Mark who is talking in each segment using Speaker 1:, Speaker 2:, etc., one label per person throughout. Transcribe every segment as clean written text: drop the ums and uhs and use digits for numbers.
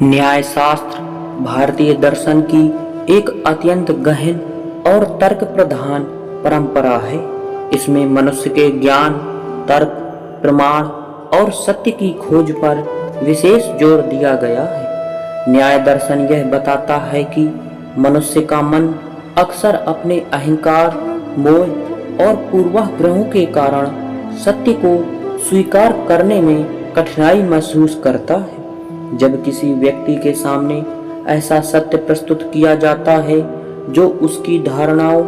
Speaker 1: न्यायशास्त्र भारतीय दर्शन की एक अत्यंत गहन और तर्क प्रधान परंपरा है। इसमें मनुष्य के ज्ञान, तर्क, प्रमाण और सत्य की खोज पर विशेष जोर दिया गया है। न्याय दर्शन यह बताता है कि मनुष्य का मन अक्सर अपने अहंकार, मोह और पूर्वाग्रहों के कारण सत्य को स्वीकार करने में कठिनाई महसूस करता है। जब किसी व्यक्ति के सामने ऐसा सत्य प्रस्तुत किया जाता है जो उसकी धारणाओं,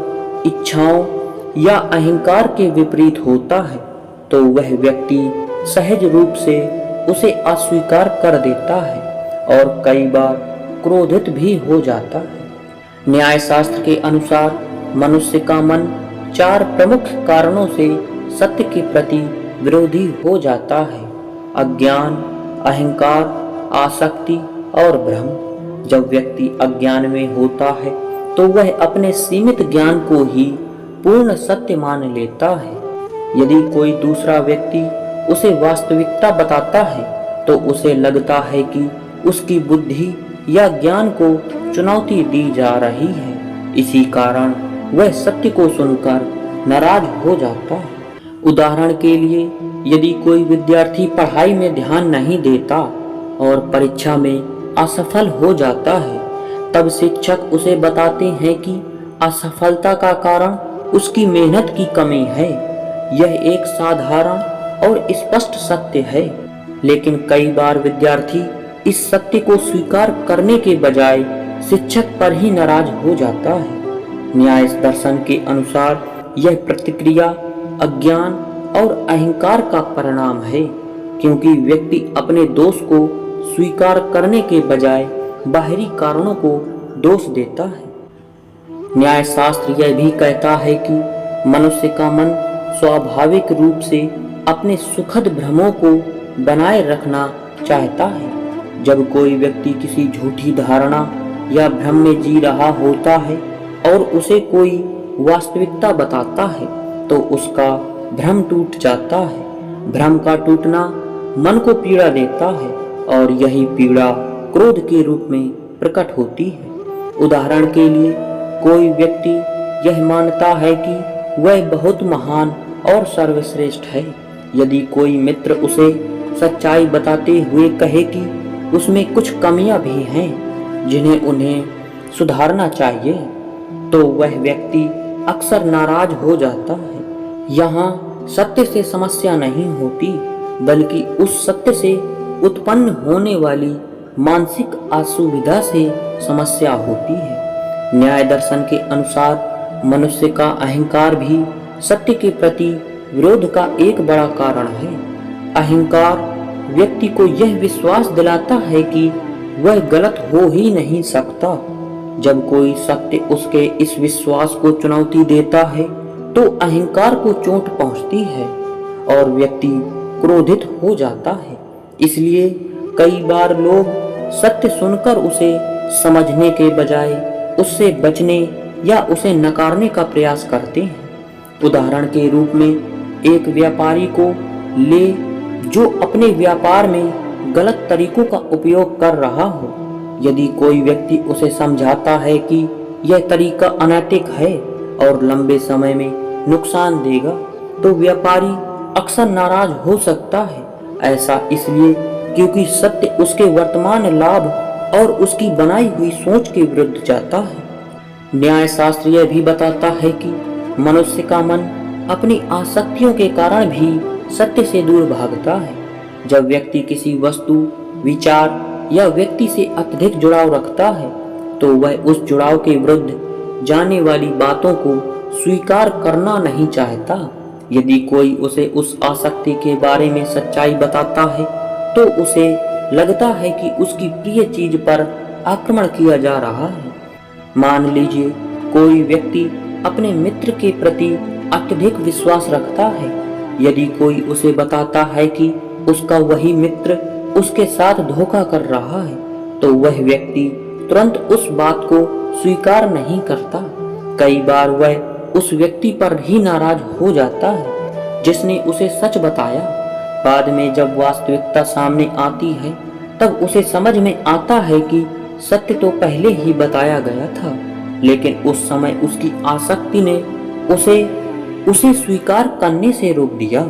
Speaker 1: इच्छाओं या अहंकार के विपरीत होता है, तो वह व्यक्ति सहज रूप से उसे अस्वीकार कर देता है और कई बार क्रोधित भी हो जाता है। न्यायशास्त्र के अनुसार मनुष्य का मन 4 प्रमुख कारणों से सत्य के प्रति विरोधी हो जाता है: अज्ञान, अहंकार, आसक्ति और भ्रम। जब व्यक्ति अज्ञान में होता है तो वह अपने सीमित ज्ञान को ही पूर्ण सत्य मान लेता है। यदि कोई दूसरा व्यक्ति उसे वास्तविकता बताता है तो उसे लगता है कि उसकी बुद्धि या ज्ञान को चुनौती दी जा रही है। इसी कारण वह सत्य को सुनकर नाराज हो जाता है। उदाहरण के लिए, यदि कोई विद्यार्थी पढ़ाई में ध्यान नहीं देता और परीक्षा में असफल हो जाता है, तब शिक्षक उसे बताते हैं कि असफलता का कारण उसकी मेहनत की कमी है। यह एक साधारण और स्पष्ट सत्य है, लेकिन कई बार विद्यार्थी इस सत्य को स्वीकार करने के बजाय शिक्षक पर ही नाराज हो जाता है। न्याय दर्शन के अनुसार यह प्रतिक्रिया अज्ञान और अहंकार का परिणाम है, क्योंकि व्यक्ति अपने दोष को स्वीकार करने के बजाय बाहरी कारणों को दोष देता है। न्यायशास्त्र यह भी कहता है कि मनुष्य का मन स्वाभाविक रूप से अपने सुखद भ्रमों को बनाए रखना चाहता है। जब कोई व्यक्ति किसी झूठी धारणा या भ्रम में जी रहा होता है और उसे कोई वास्तविकता बताता है, तो उसका भ्रम टूट जाता है। भ्रम का टूटना मन को पीड़ा देता है और यही पीड़ा क्रोध के रूप में प्रकट होती है। उदाहरण के लिए, कोई व्यक्ति यह मानता है कि वह बहुत महान और सर्वश्रेष्ठ है। यदि कोई मित्र उसे सच्चाई बताते हुए कहे कि उसमें कुछ कमियां भी हैं जिन्हें उन्हें सुधारना चाहिए, तो वह व्यक्ति अक्सर नाराज हो जाता है। यहाँ सत्य से समस्या नहीं होती, बल्कि उस सत्य से उत्पन्न होने वाली मानसिक असुविधा से समस्या होती है। न्याय दर्शन के अनुसार मनुष्य का अहंकार भी सत्य के प्रति विरोध का एक बड़ा कारण है। अहंकार व्यक्ति को यह विश्वास दिलाता है कि वह गलत हो ही नहीं सकता। जब कोई सत्य उसके इस विश्वास को चुनौती देता है तो अहंकार को चोट पहुंचती है और व्यक्ति क्रोधित हो जाता है। इसलिए कई बार लोग सत्य सुनकर उसे समझने के बजाय उससे बचने या उसे नकारने का प्रयास करते हैं। उदाहरण के रूप में, एक व्यापारी को ले जो अपने व्यापार में गलत तरीकों का उपयोग कर रहा हो। यदि कोई व्यक्ति उसे समझाता है कि यह तरीका अनैतिक है और लंबे समय में नुकसान देगा, तो व्यापारी अक्सर नाराज हो सकता है। ऐसा इसलिए क्योंकि सत्य उसके वर्तमान लाभ और उसकी बनाई हुई सोच के विरुद्ध जाता है। न्यायशास्त्र यह भी बताता है कि मनुष्य का मन अपनी आसक्तियों के कारण भी सत्य से दूर भागता है। जब व्यक्ति किसी वस्तु, विचार या व्यक्ति से अत्यधिक जुड़ाव रखता है, तो वह उस जुड़ाव के विरुद्ध जाने वाली बातों को स्वीकार करना नहीं चाहता। यदि कोई उसे उस आसक्ति के बारे में सच्चाई बताता है, तो उसे लगता है कि उसकी प्रिय चीज पर आक्रमण किया जा रहा है। मान लीजिए, कोई व्यक्ति अपने मित्र के प्रति अत्यधिक विश्वास रखता है। यदि कोई उसे बताता है कि उसका वही मित्र उसके साथ धोखा कर रहा है, तो वह व्यक्ति तुरंत उस बात को स्वीकार नहीं करता। कई बार वह उस व्यक्ति पर ही नाराज हो जाता है जिसने उसे सच बताया। बाद में जब वास्तविकता सामने आती है, तब उसे समझ में आता है कि सत्य तो पहले ही बताया गया था, लेकिन उस समय उसकी आसक्ति ने उसे स्वीकार करने से रोक दिया।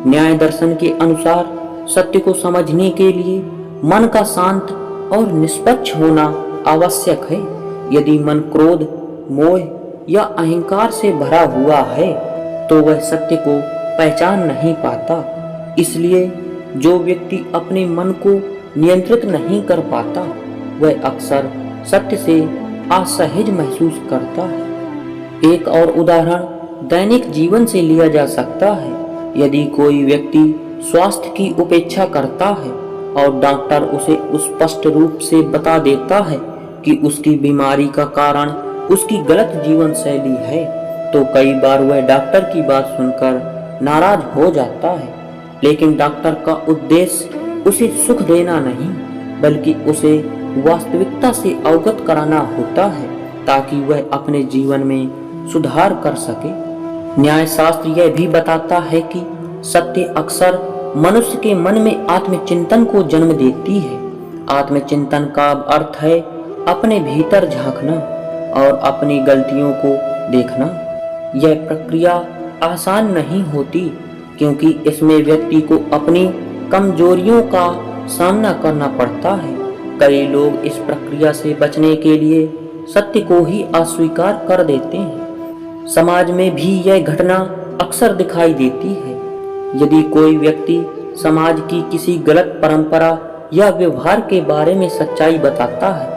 Speaker 1: न्याय दर्शन के अनुसार सत्य को समझने के लिए मन का शांत और निष्पक्ष होना आवश्यक है। यदि मन क्रोध, मोह या अहंकार से भरा हुआ है तो वह सत्य को पहचान नहीं पाता। इसलिए जो व्यक्ति अपने मन को नियंत्रित नहीं कर पाता वह अक्सर सत्य से असहज महसूस करता है। एक और उदाहरण दैनिक जीवन से लिया जा सकता है। यदि कोई व्यक्ति स्वास्थ्य की उपेक्षा करता है और डॉक्टर उसे स्पष्ट रूप से बता देता है कि उसकी बीमारी का कारण उसकी गलत जीवन शैली है, तो कई बार वह डॉक्टर की बात सुनकर नाराज हो जाता है। लेकिन डॉक्टर का उद्देश्य उसे सुख देना नहीं, बल्कि उसे वास्तविकता से अवगत कराना होता है ताकि वह अपने जीवन में सुधार कर सके। न्याय शास्त्र यह भी बताता है कि सत्य अक्सर मनुष्य के मन में आत्मचिंतन को जन्म देती है। आत्मचिंतन का अर्थ है अपने भीतर झांकना और अपनी गलतियों को देखना। यह प्रक्रिया आसान नहीं होती, क्योंकि इसमें व्यक्ति को अपनी कमजोरियों का सामना करना पड़ता है। कई लोग इस प्रक्रिया से बचने के लिए सत्य को ही अस्वीकार कर देते हैं। समाज में भी यह घटना अक्सर दिखाई देती है। यदि कोई व्यक्ति समाज की किसी गलत परंपरा या व्यवहार के बारे में सच्चाई बताता है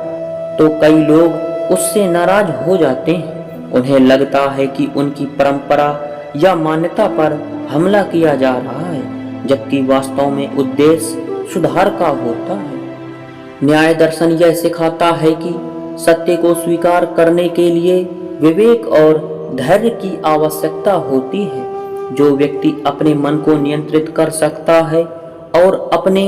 Speaker 1: तो कई लोग उससे नाराज हो जाते हैं। उन्हें लगता है कि उनकी परंपरा या मान्यता पर हमला किया जा रहा है, जबकि वास्तव में उद्देश्य सुधार का होता है। न्याय दर्शन यह सिखाता है कि सत्य को स्वीकार करने के लिए विवेक और धैर्य की आवश्यकता होती है। जो व्यक्ति अपने मन को नियंत्रित कर सकता है और अपने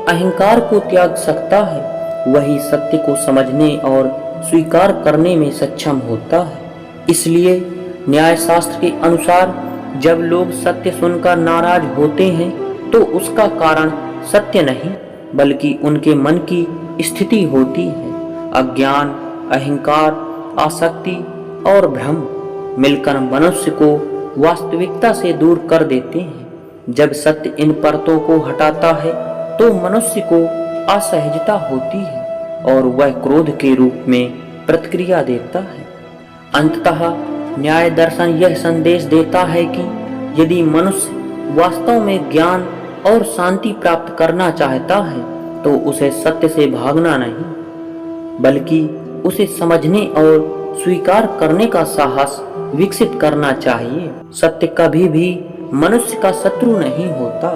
Speaker 1: अहंकार को त्याग सकता है, वही सत्य को समझने और स्वीकार करने में सक्षम होता है। इसलिए न्याय शास्त्र के अनुसार जब लोग सत्य सुनकर नाराज होते हैं तो उसका कारण सत्य नहीं, बल्कि उनके मन की स्थिति होती है। अज्ञान, अहंकार, आसक्ति और भ्रम मिलकर मनुष्य को वास्तविकता से दूर कर देते हैं। जब सत्य इन परतों को हटाता है तो मनुष्य को असहजता होती है और वह क्रोध के रूप में प्रतिक्रिया देता है। अंततः न्याय दर्शन यह संदेश देता है कि यदि मनुष्य वास्तव में ज्ञान और शांति प्राप्त करना चाहता है तो उसे सत्य से भागना नहीं, बल्कि उसे समझने और स्वीकार करने का साहस विकसित करना चाहिए। सत्य कभी भी मनुष्य का शत्रु नहीं होता,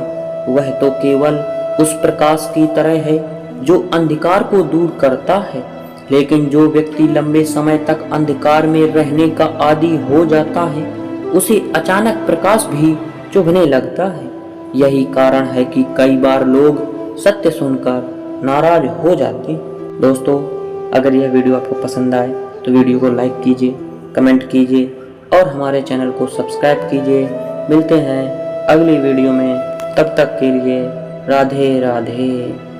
Speaker 1: वह तो केवल उस प्रकाश की तरह है जो अंधकार को दूर करता है। लेकिन जो व्यक्ति लंबे समय तक अंधकार में रहने का आदी हो जाता है, उसे अचानक प्रकाश भी चुभने लगता है। यही कारण है कि कई बार लोग सत्य सुनकर नाराज हो जाते। दोस्तों, अगर यह वीडियो आपको पसंद आए तो वीडियो को लाइक कीजिए, कमेंट कीजिए और हमारे चैनल को सब्सक्राइब कीजिए। मिलते हैं अगली वीडियो में, तब तक के लिए राधे राधे।